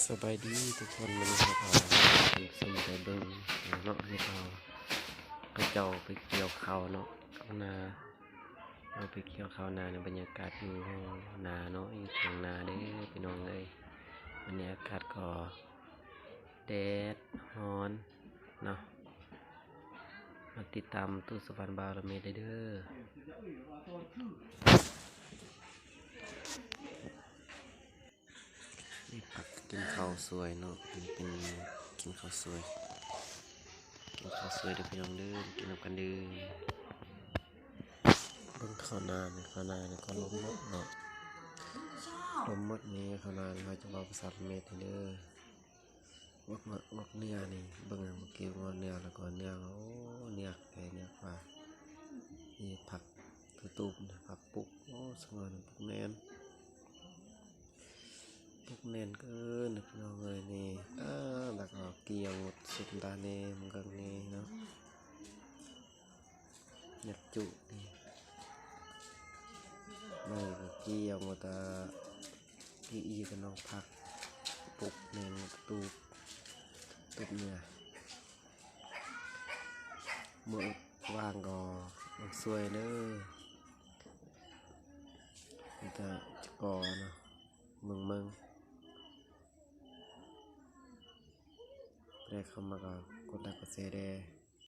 สบายดีทุกคนมันก็พาเป็นสมไปเบิ่งเนาะนี่ก็เจ้าไปเกี่ยวข้าวเนาะนาเราไปเกี่ยวข้าวนาในบรรยากาศอยู่นาเนาะอยู่ทางนาเด้พี่น้องเลยบรรยากาศก็แดดร้อนเนาะมาติดตามตู้สุพรรณบารมีได้เด้อนี่ผักกินข้าวสวยเนาะเป็นกินข้าวสวยเด้อพี่น้องเด้อกินน้ำกันเด้อเบิ่งข้าวนาเนี่ยก็ล้มหมดเนาะล้มหมดนี่ข้าวนาเขาจะเอาภาษาเมตเด้อวักเนื้อนี่เบิ่งเมื่อกี้ว่าเนื้อแล้วก็เนื้อโอ้เนื้อไก่เนื้อปลานี่ผักตูบนะผักปุกโอ้สวยปุกแน่นเกินพี่น้องเลยนี่แล้วก็เกี่ยวหมดสุดตาเนมกันนี่เนาะหยัดจุนี่ไม่ก็เกี่ยวหมดกี่อีกันน้องผักปุกเนมตูบเนี่ยเมื่อวางก็สวยเลยมันจะก่อเนาะเมืองได้เข้ามาก็กดไลค์กดแชร์